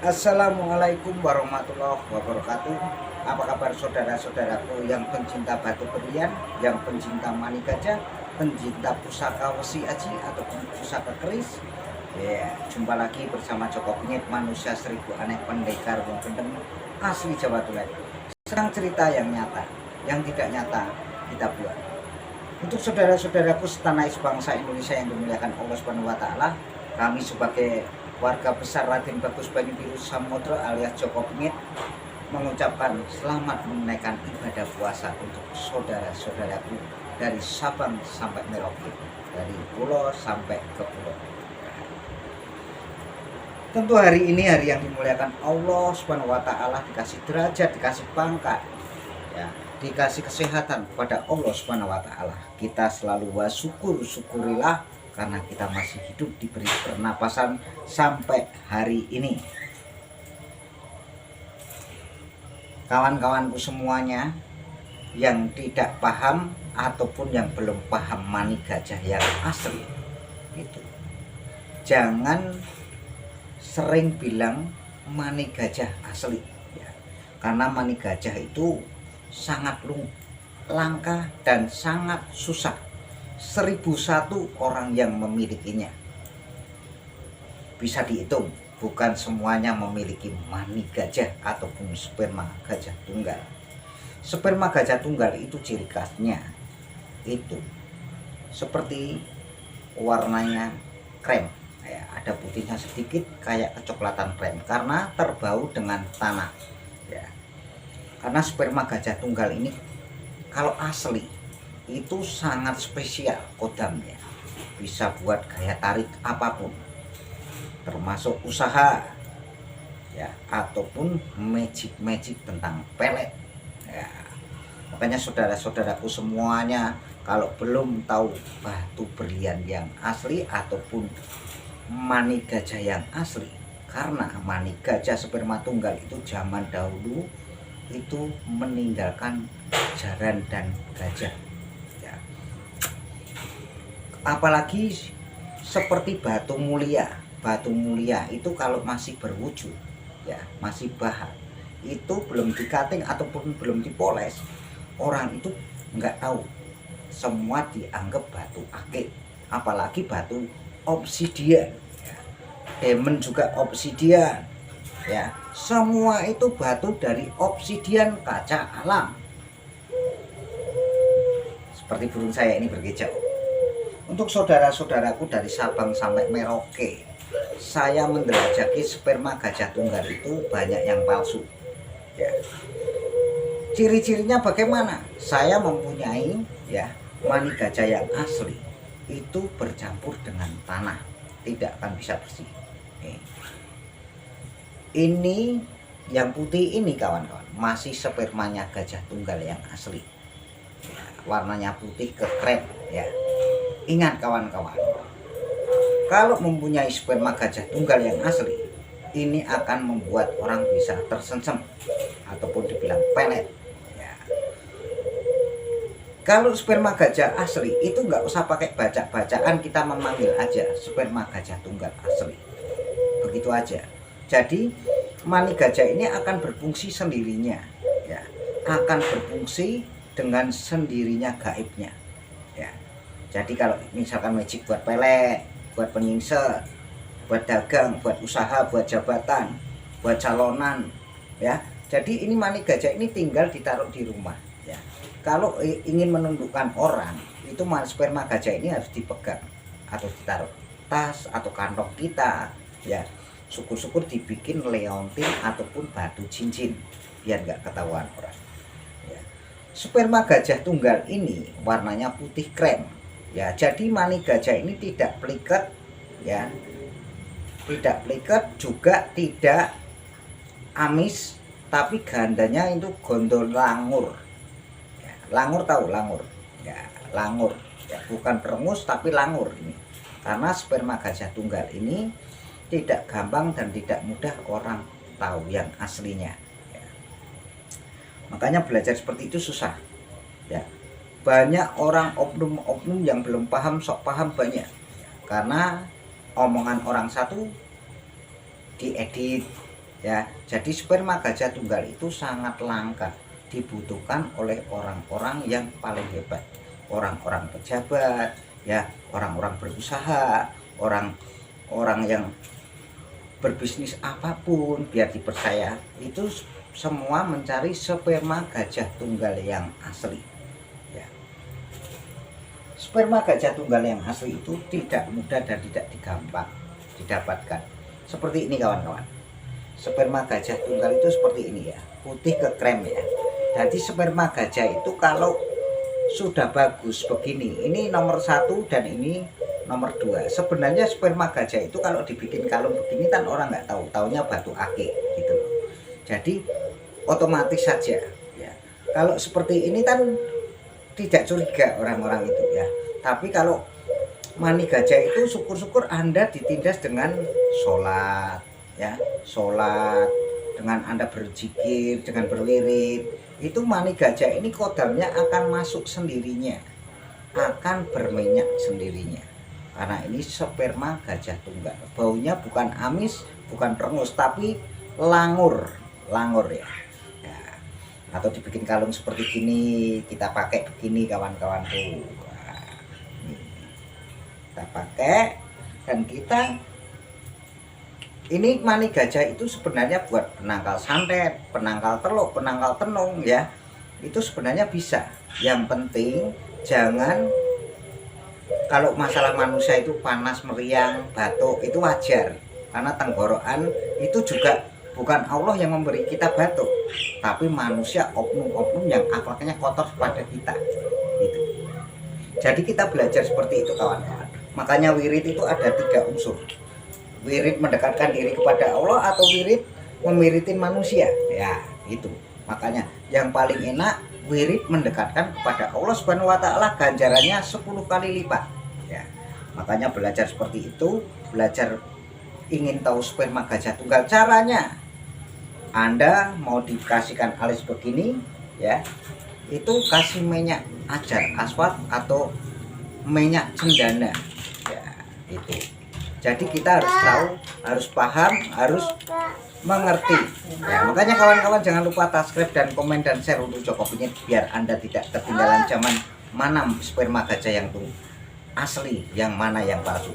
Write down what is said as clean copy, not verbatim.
Assalamualaikum warahmatullahi wabarakatuh. Apa kabar saudara-saudaraku yang pencinta batu berlian, yang pencinta manik gajah, pencinta pusaka wesi aji ataupun pusaka keris? Ya, jumpa lagi bersama Joko Pingit, manusia seribu aneh pendekar wong kendeng asli Jawa Tulen. Serang cerita yang nyata, yang tidak nyata kita buat. Untuk saudara-saudaraku setanah bangsa Indonesia yang dimuliakan Allah Subhanahu wa taala, kami sebagai warga besar Raden Bagus Banyu Biru Samudro alias Joko Pingit mengucapkan selamat menunaikan ibadah puasa untuk saudara-saudaraku dari Sabang sampai Merauke, dari pulau sampai ke pulau. Tentu hari ini hari yang dimuliakan Allah Subhanahu wa taala, dikasih derajat, dikasih pangkat, ya, dikasih kesehatan kepada Allah Subhanahu wa taala. Kita selalu syukurilah karena kita masih hidup, diberi pernapasan sampai hari ini. Kawan-kawanku semuanya yang tidak paham ataupun yang belum paham manik gajah yang asli itu, jangan sering bilang manik gajah asli ya. Karena manik gajah itu sangat langka dan sangat susah. 1001 orang yang memilikinya. Bisa dihitung, bukan semuanya memiliki manik gajah ataupun sperma gajah tunggal. Sperma gajah tunggal itu ciri khasnya itu seperti warnanya krem, ya, ada putihnya sedikit kayak kecoklatan krem karena terbau dengan tanah ya. Karena sperma gajah tunggal ini kalau asli itu sangat spesial kodamnya, bisa buat gaya tarik apapun, termasuk usaha ya, ataupun magic tentang pelet ya. Makanya saudara-saudaraku semuanya, kalau belum tahu batu berlian yang asli ataupun manik gajah yang asli, karena manik gajah sperma tunggal itu zaman dahulu itu meninggalkan jaran dan gajah ya. Apalagi seperti batu mulia itu kalau masih berwujud ya, masih bahan, itu belum dikating ataupun belum dipoles, orang itu nggak tahu, semua dianggap batu akik. Apalagi batu obsidian ya. Diamond juga obsidian ya, semua itu batu dari obsidian kaca alam. Seperti burung saya ini berkicau. Untuk saudara-saudaraku dari Sabang sampai Merauke, saya menjelajaki sperma gajah tunggal itu banyak yang palsu ya. Ciri-cirinya bagaimana? Saya mempunyai ya manik gajah yang asli itu bercampur dengan tanah, tidak akan bisa bersih. Ini yang putih ini kawan-kawan masih spermanya gajah tunggal yang asli ya, warnanya putih ke krem ya. Ingat kawan-kawan, kalau mempunyai sperma gajah tunggal yang asli, ini akan membuat orang bisa tersengsem ataupun dibilang pelet ya. Kalau sperma gajah asli itu nggak usah pakai bacaan, kita memanggil aja sperma gajah tunggal asli, begitu aja. Jadi manik gajah ini akan berfungsi sendirinya ya, akan berfungsi dengan sendirinya gaibnya ya. Jadi kalau misalkan magic buat pelet, buat penyingsel, buat dagang, buat usaha, buat jabatan, buat calonan ya. Jadi ini manik gajah ini tinggal ditaruh di rumah ya. Kalau ingin menundukkan orang, itu sperma gajah ini harus dipegang atau ditaruh tas atau kantong kita ya. Syukur-syukur dibikin leontin ataupun batu cincin biar nggak ketahuan orang ya. Sperma gajah tunggal ini warnanya putih krem ya. Jadi manik gajah ini tidak pelikat ya, tidak pelikat juga tidak amis, tapi gandanya itu gondol langur ya. Langur tahu langur ya, langur ya, bukan perengus tapi langur ini. Karena sperma gajah tunggal ini tidak gampang dan tidak mudah orang tahu yang aslinya ya. Makanya belajar seperti itu susah ya. Banyak orang oknum-oknum yang belum paham, sok paham banyak, karena omongan orang satu diedit ya. Jadi sperma gajah tunggal itu sangat langka, dibutuhkan oleh orang-orang yang paling hebat, orang-orang pejabat, ya, orang-orang berusaha, orang-orang yang berbisnis apapun biar dipercaya, itu semua mencari sperma gajah tunggal yang asli, ya. Sperma gajah tunggal yang asli itu tidak mudah dan tidak gampang didapatkan. Seperti ini kawan-kawan, sperma gajah tunggal itu seperti ini ya, putih ke krem ya. Jadi sperma gajah itu kalau sudah bagus begini, ini nomor 1 dan ini nomor 2. Sebenarnya sperma gajah itu kalau dibikin kalung begini kan orang nggak tahu, taunya batu akik gitu loh. Jadi otomatis saja ya. Kalau seperti ini kan tidak curiga orang-orang itu ya. Tapi kalau mani gajah itu syukur-syukur Anda ditindas dengan sholat ya, sholat, dengan Anda berzikir, dengan berwirid, itu mani gajah ini kodamnya akan masuk sendirinya, akan berminyak sendirinya, karena ini sperma gajah tunggal. Baunya bukan amis, bukan rengus, tapi langur ya. Ya, atau dibikin kalung seperti gini, kita pakai begini kawan-kawan tuh. Nah, kita pakai dan kita ini mani gajah itu sebenarnya buat penangkal santet, penangkal teluk, penangkal tenung ya. Itu sebenarnya bisa. Yang penting jangan, kalau masalah manusia itu panas, meriang, batuk itu wajar. Karena tenggorokan itu juga bukan Allah yang memberi kita batuk, tapi manusia, oknum-oknum yang akhlaknya kotor kepada kita. Itu. Jadi kita belajar seperti itu kawan-kawan. Makanya wirid itu ada 3 unsur. Wirid mendekatkan diri kepada Allah atau wirid memiritin manusia ya, itu. Makanya yang paling enak wirid mendekatkan kepada Allah Subhanahu wa taala, ganjarannya 10 kali lipat ya. Makanya belajar seperti itu, belajar ingin tahu sperma gajah tunggal. Caranya Anda mau dikasihkan alis begini ya, itu kasih minyak ajar aswad atau minyak cendana ya, itu. Jadi kita harus tahu, harus paham, harus mengerti ya. Makanya kawan-kawan jangan lupa subscribe dan komen dan share untuk Joko Pingit, biar Anda tidak ketinggalan zaman mana sperma gajah yang asli, yang mana yang palsu.